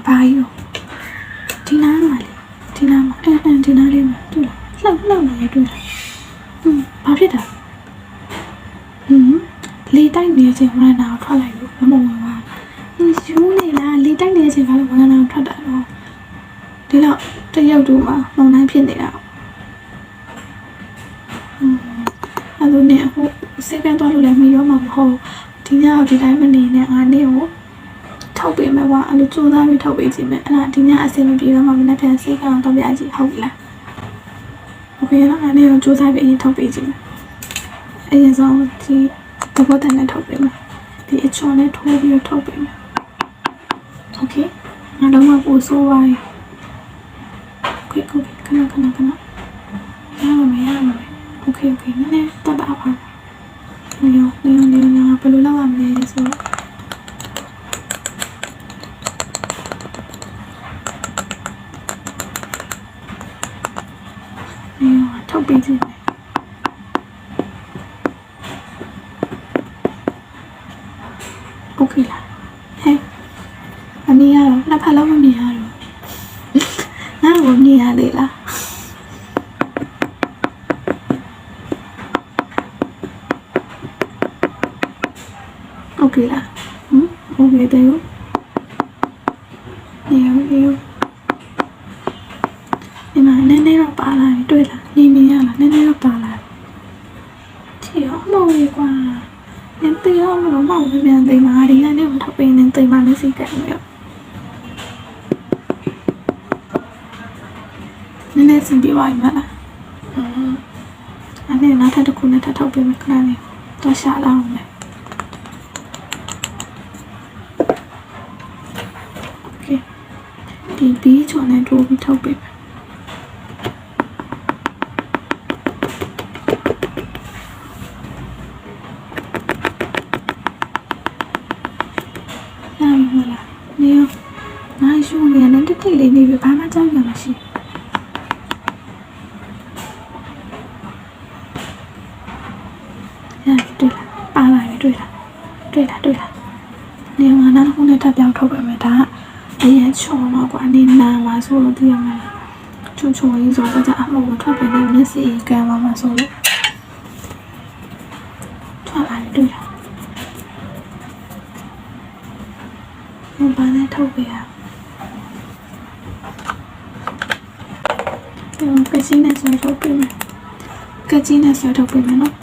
ဘာကြီးဒီနားမှာလေဒီနားမှာဒီနားလေးမှာတွေ့လားလှောက်နေတွေ့လားဘာဖြစ်တာလေတိုက်နေခြင်းဝရဏကိုထွက်လိုက်လို့မမဝင်ပါယူနေလားလေတိုက်နေခြင်းဘာလို့ဝရဏကိုထွက်တာတော့ဒီတော့တရုတ်တို့မှာမုံတိုင်းဖြစ်နေတာအဲ့လိုနဲ့အခုစေကန်းတော့လို့လည်းမရောမှာမဟုတ်ဒီညကဒီတိုင်းမနေနဲ့ငါနေကိုထောက်ပေးမယ်ကွာအဲ့လိုစူးစမ်းပြီးထောက်ပေးခြင်းပဲအဲ့ဒါဒီညအဆင်မပြေတော့မှမနေ့ကစေကန်းတော့ပြကြည့်ဟုတ်ပြီလားโอเคလားငါနေကိုစူးစမ်းပြီးအရင်ထောက်ပေးခြင်းအရင်ဆုံးဒီတဘောတန်နဲ့ထောက်ပေးမယ်ဒီအချောနဲ့ထိုးပြီးထောက်ပေးမယ်โอเคငါတော့မှပို့ဆိုးပါရဲ့โอเคခဏရမယ်โอเคနည်းနည်းတတ်တာပါနေရောဘယ်လိုလုပ်ရမလဲဆိုတော့ထောက်ပေးခြင်းโอเคလားဟဲ့အမေကတော့နှစ်ဖက်လုံးမမြင်ရတော့ငါ့ကိုမြင်ရလေလားโอเคလားโอเคတယ်ရောဒီမှာနည်းနည်းတော့ပါလာပြီတွေ့လားနေရလားနည်းနည်းတော့ပါလာချီရောမဟုတ်ဘူးကွာနင်တေးရောမလို့မဟုတ်ဘူးပြန်သိမှာဒီကနေမထောက်ပေးနေသိမှာလည်းစိတ်ကံရောနည်းနည်းစင်ပြပါ့မလားအဲ့ဒါနောက်ထပ်တစ်ခုနဲ့ထောက်ပေးမယ်ခဏလေးတော့ရှာလာအောင်မယ်ဒီဘီချွန်နဲ့ထိုးပြီးထောက်ပေးမယ်နားမလားနေရောနားရှုံးနေတယ်တိတ်လေးနေပြီဘာမှကြောက်ရမရှိတွေ့လားပါလာပြီတွေ့လားနေမှာနောက်ခုနဲ့ထပ်ပြောင်းထုတ်ပေးမယ်ဒါအရင်ချုံတော့ကွာနေနာမှာဆိုလို့သိရမှာချုံကြီးဆိုတော့အမှုကိုထွက်ပေးနေမျက်စိကံမှာဆိုလို့ထွက်လာတယ်တွေ့လားဘာနဲ့ထုတ်ပေးရကကြီးနဲ့ဆွဲထုတ်ပေးမယ်နော်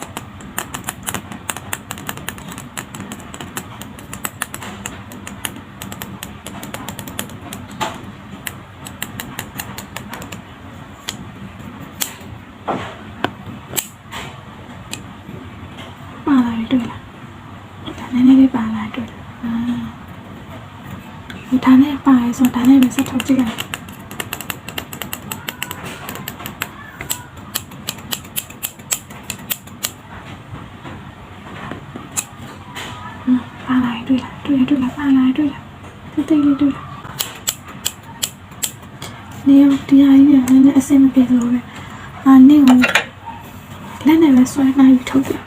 ဒါနဲ့ပါရဆိုဒါနဲ့ပဲဆက်ထုတ်ကြည့်လိုက်ပါလာတွေ့လားပါလာတွေ့လားတိတ်လေးတွေ့လားနေရောဒီဟာကြီးကလည်းအဆင်မပြေလို့ပဲနေကိုလက်နဲ့ပဲဆွဲနိုင်ပြီးထုတ်ကြည့်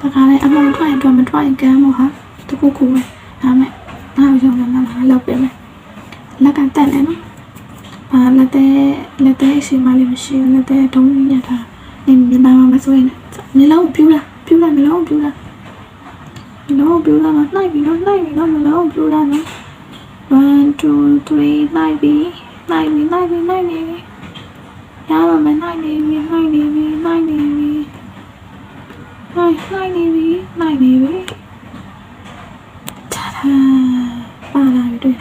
တခါလေအမောင်ထွက်ရင်တော့မထွက်ရင်ကမ်းမို့ဟာတခုခုပဲဒါမဲ့ငါ့ရုံနဲ့ငါလောက်ပြမယ်လက်ကတက်နေနော်လက်သေးအရှိမလေးမရှိဘူးလက်သေးတုံးညက်ထားနေမျက်နှာမှာမစွဲနဲ့မျက်လုံးပြူလာမျက်လုံးပြူလာနော်နိုင်ပြီနော်မျက်လုံးပြူလာနော်1 2 3နိုင်ပြီရပါမယ်နိုင်နေပြီပါလာပြီတွေ့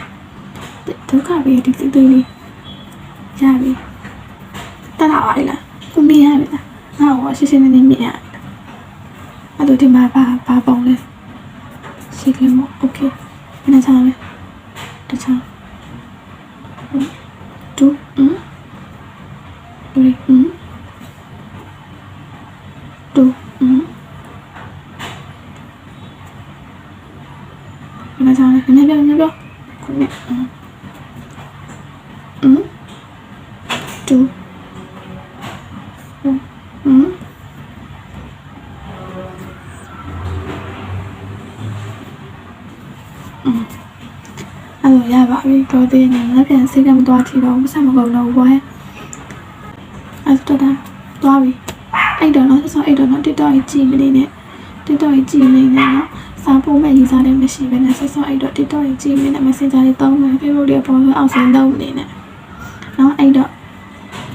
ဒုက္ခပဲဒီတိတ်လေးရပြီတတ်လာပါလားကိုမြင်ရပြီလားငါ့ကိုရှင်းနေမြင်ရပြီအဲ့လိုဒီမှာဘာပုံလဲရှိကလေးမโอเคနားချမ်းလဲတချမ်း2နားချမ်းလဲနည်းပြောခုနဲ့အ အဲ့လိုရပါပြီတော်သေးနေငါပြန်စိတ်ကမသွားထီတော့မဆက်မကုန်တော့ဘောအဲ့တော့သွားပြီအဲ့တော့နော်ဆောအဲ့တော့နော် TikTok ကြီးကြည့်မနေနဲ့ TikTok ကြီးကြည့်နေနဲ့နော်စာပို့မဲ့ရေးစားလည်းမရှိဘဲနဲ့ဆောအဲ့တော့ TikTok ကြီးကြည့်နေနဲ့ Messenger လေးသုံးမယ် Facebook တွေပေါ်ပြီးအောက်ဆင်းသုံးနေနဲ့နော်အဲ့တော့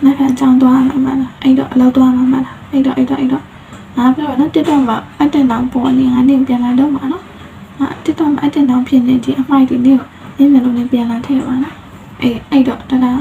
နောက်ပြန်ကြောင်းသွားမှာမလားအဲ့တော့အလောက်သွားမှာမလားအဲ့တော့ငါပြောနော် TikTok မှာအတက်တောင်ပေါ်နေငါနေပြန်လာတော့မှာနော်ငါ TikTok မှာအတက်တောင်ဖြစ်နေဒီအမိုက်တွေနေကိုနင်းမြလို့နေပြန်လာထည့်ပါနော်အဲ့တော့တလား